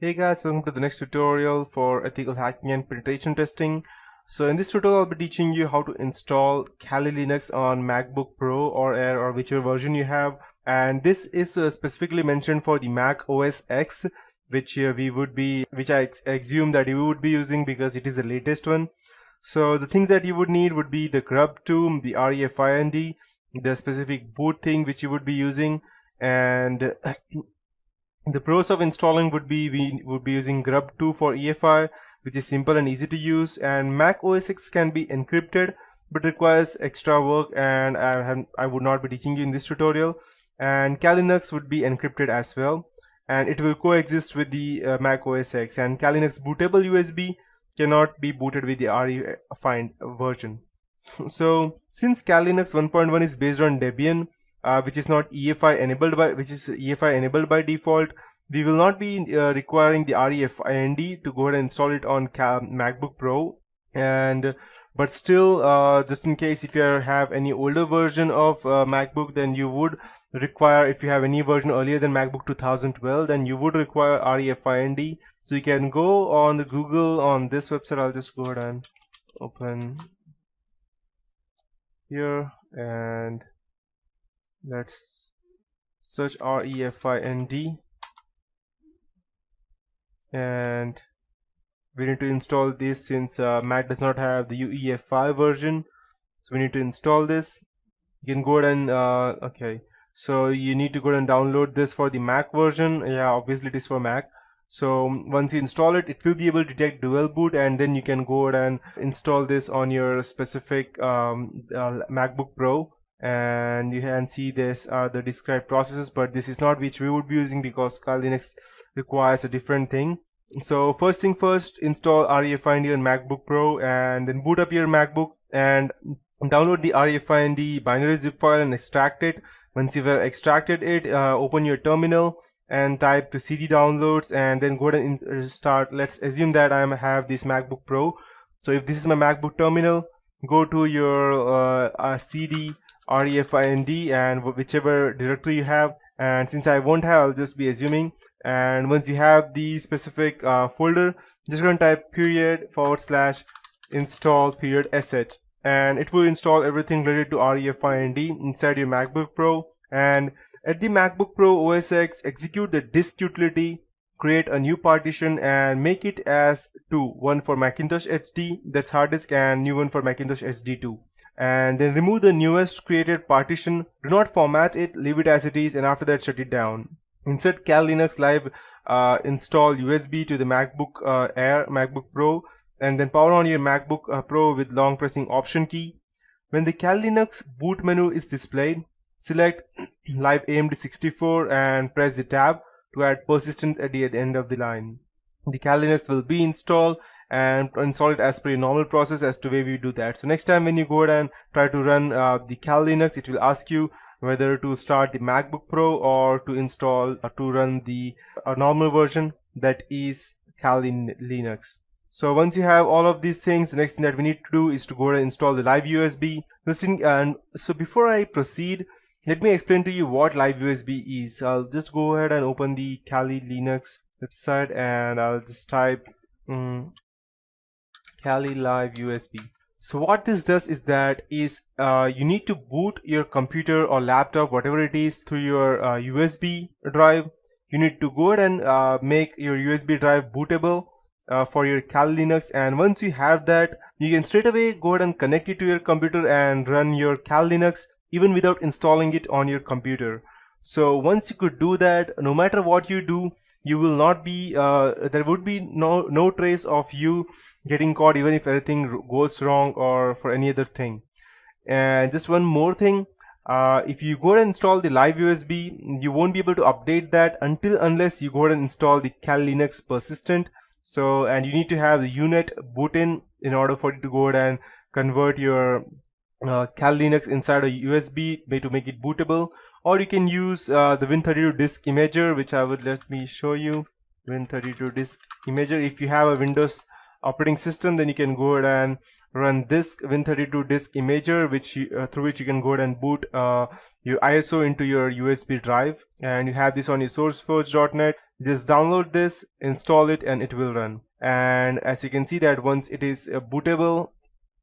Hey guys, welcome to the next tutorial for ethical hacking and penetration testing. So in this tutorial I'll be teaching you how to install Kali Linux on MacBook Pro or Air or whichever version you have, and this is specifically mentioned for the Mac OS X, which I assume that you would be using because it is the latest one. So the things that you would need would be the grub2, the rfid, the specific boot thing which you would be using, and the pros of installing would be we would be using grub2 for EFI, which is simple and easy to use, and Mac OS X can be encrypted but requires extra work, and I would not be teaching you in this tutorial. And kalilinux would be encrypted as well, and it will coexist with the Mac OS X, and kalilinux bootable USB cannot be booted with the rfid version. So since kalilinux 1.1 is based on Debian, which is EFI enabled by default, we will not be requiring the rfid to go ahead and install it on MacBook Pro. And but still, just in case if you have any older version of MacBook, then you would require, if you have any version earlier than MacBook 2012, then you would require rfid. So you can go on the Google on this website. I'll just go ahead and open here and let's search rfid, and we need to install this since Mac does not have the UEFI version, so we need to install this. You can go ahead and okay, so you need to go ahead and download this for the Mac version. Yeah, obviously it is for Mac. So once you install it, it will be able to detect dual boot, and then you can go ahead and install this on your specific MacBook Pro. And you can see this are the described processes, but this is not which we would be using because Kali Linux requires a different thing. So first thing first, install rfid on MacBook Pro, and then boot up your MacBook and download the rfid binary zip file and extract it. Once you've extracted it, open your terminal and type to cd downloads, and then go ahead and start. Let's assume that I have this MacBook Pro. So if this is my MacBook terminal, go to your cd rfid and whichever directory you have, and since I won't have, I'll just be assuming. And once you have the specific folder, just going to type /install/sh, and it will install everything related to rfid inside your MacBook Pro. And at the MacBook Pro OS X, execute the disk utility, create a new partition and make it as two, one for Macintosh HD, that's hard disk, and new one for Macintosh HD2. And then remove the newest created partition. Do not format it, leave it as it is, and after that shut it down. Insert Kali Linux live, install USB to the MacBook Air, MacBook Pro, and then power on your MacBook Pro with long pressing Option key. When the Kali Linux boot menu is displayed, select Live AMD 64 and press the tab to add persistence at the end of the line. The Kali Linux will be installed, and install it as per your normal process as to way we do that. So next time when you go ahead and try to run the Kali Linux, it will ask you whether to start the MacBook Pro or to install to run the normal version, that is Kali Linux. So once you have all of these things, the next thing that we need to do is to go ahead and install the live USB. And so before I proceed, let me explain to you what live USB is. I'll just go ahead and open the Kali Linux website, and I'll just type Kali live USB. So what this does is that you need to boot your computer or laptop, whatever it is, through your USB drive. You need to go ahead and make your USB drive bootable for your Kali Linux, and once you have that, you can straight away go ahead and connect it to your computer and run your Kali Linux even without installing it on your computer. So once you could do that, no matter what you do, you will not be there would be no trace of you getting caught, even if everything goes wrong or for any other thing. And just one more thing, if you go ahead and install the live USB, you won't be able to update that unless you go ahead and install the Kali Linux persistent. So, and you need to have the unit boot in order for it to go ahead and convert your Kali Linux inside a USB to make it bootable. Or you can use the Win32 disk imager, which let me show you. Win32 disk imager. If you have a Windows operating system, then you can go ahead and run this Win32 disk imager, through which you can go ahead and boot your ISO into your USB drive. And you have this on your sourceforge.net. Just download this, install it, and it will run. And as you can see that once it is bootable,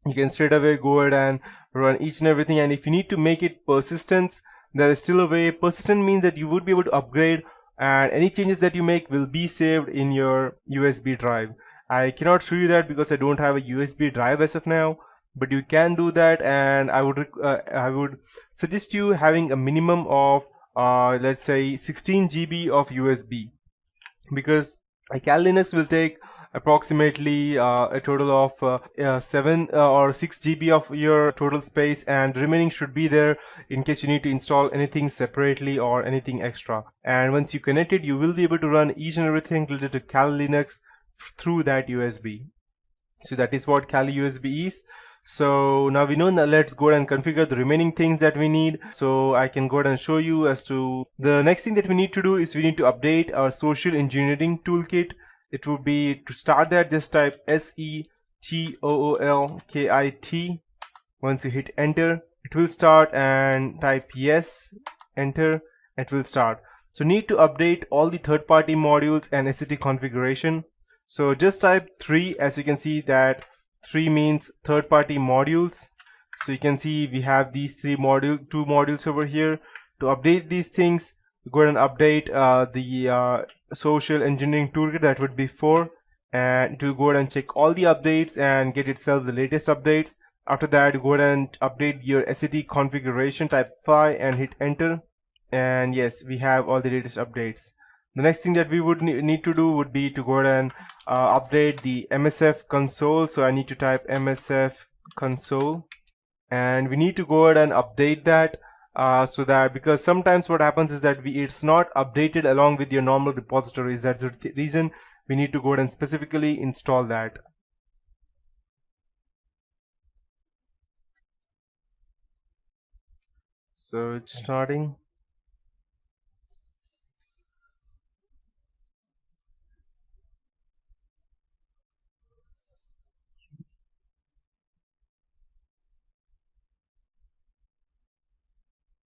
you can straight away go ahead and run each and everything. And if you need to make it persistent, there is still a way. Persistent means that you would be able to upgrade, and any changes that you make will be saved in your USB drive. I cannot show you that because I don't have a USB drive as of now, but you can do that. And I would suggest you having a minimum of let's say 16 GB of USB, because a kalilinux will take approximately a total of 7 or 6 GB of your total space, and remaining should be there in case you need to install anything separately or anything extra. And once you connect it, you will be able to run each and everything related to kalilinux through that USB. So that is what Kali USB is. So now we know that, let's go ahead and configure the remaining things that we need. So I can go ahead and show you as to the next thing that we need to do is we need to update our social engineering toolkit. It would be, to start that, just type SETOOLKIT. Once you hit enter, it will start, and type yes, enter, it will start. So need to update all the third-party modules and SCT configuration. So just type 3, as you can see that 3 means third-party modules. So you can see we have these two modules over here. To update these things, go ahead and update the social engineering toolkit. That would be 4, and it will go ahead and check all the updates and get itself the latest updates. After that, go ahead and update your SCT configuration, type 5 and hit enter, and yes, we have all the latest updates. The next thing that we would need to do would be to go ahead and update the MSF console. So I need to type MSF console, and we need to go ahead and update that so that, because sometimes what happens is that it's not updated along with your normal repositories. That's the reason we need to go ahead and specifically install that. So it's starting.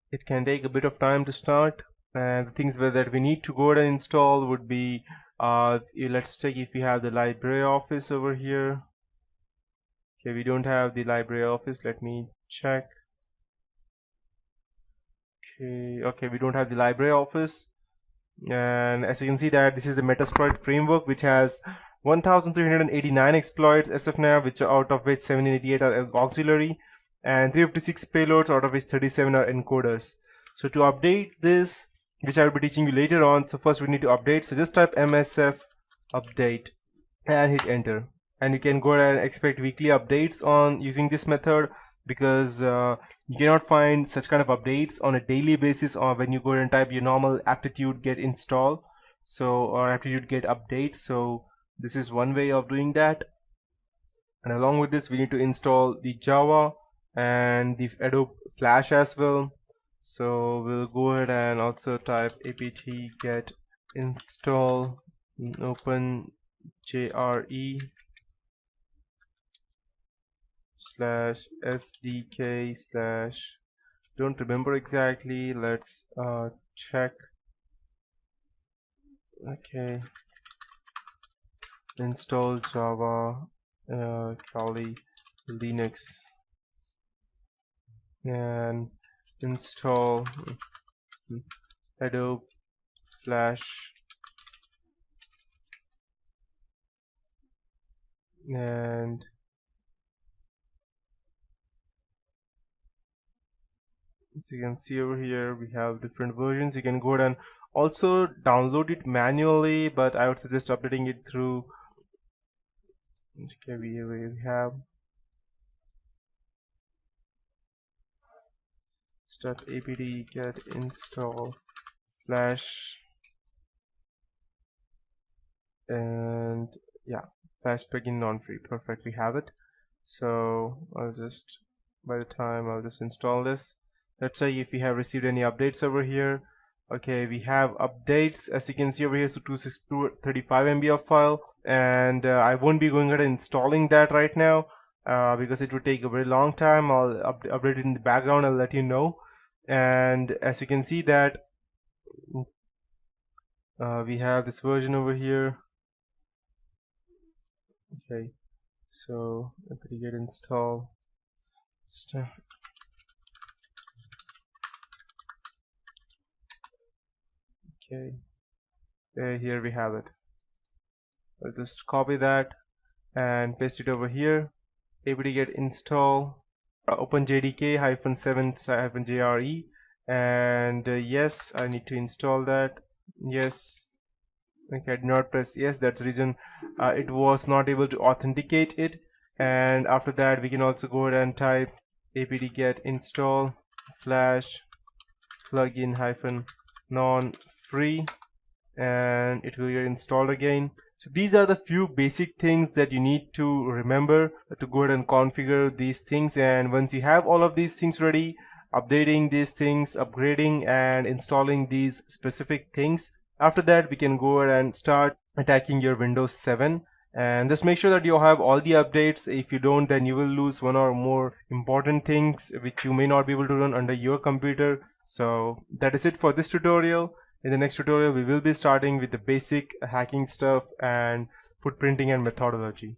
It can take a bit of time to start, and the things that we need to go ahead and install would be let's check if we have the LibreOffice over here. Okay, we don't have the LibreOffice. Let me check. Okay, we don't have the LibreOffice, and as you can see that this is the Metasploit framework, which has 1389 exploits as of now, which out of which 788 are auxiliary, and 356 payloads, out of which 37 are encoders. So to update this, which I will be teaching you later on, so first we need to update. So just type MSF update and hit enter, and you can go ahead and expect weekly updates on using this method, because you cannot find such kind of updates on a daily basis, or when you go ahead and type your normal aptitude get install, so, or aptitude get update. So this is one way of doing that. And along with this, we need to install the Java and the Adobe Flash as well. So we'll go ahead and also type apt get install open jre /sdk/ don't remember exactly, let's check. Okay, install Java Kali Linux, and install Adobe Flash, and as you can see over here, we have different versions. You can go ahead and also download it manually, but I would suggest updating it through. Okay, we have start apt get install Flash, and yeah, Flash plugin non-free. Perfect, we have it. So I'll just, by the time I'll just install this. Let's say if we have received any updates over here. Okay, we have updates, as you can see over here. So 235 MB of file, and I won't be going ahead and installing that right now because it would take a very long time. I'll update it in the background. I'll let you know. And as you can see that we have this version over here. Okay, so apt-get install. Okay, here we have it. I'll just copy that and paste it over here. apt-get install open jdk-7-jre, and yes, I need to install that. Yes. Okay, I did not press yes. That's the reason it was not able to authenticate it. And after that, we can also go ahead and type apt-get install flash plugin -non free, and it will get installed again. So these are the few basic things that you need to remember to go ahead and configure these things. And once you have all of these things ready, updating these things, upgrading and installing these specific things, after that we can go ahead and start attacking your Windows 7. And just make sure that you have all the updates. If you don't, then you will lose one or more important things which you may not be able to run under your computer. So that is it for this tutorial. In the next tutorial, we will be starting with the basic hacking stuff and footprinting and methodology.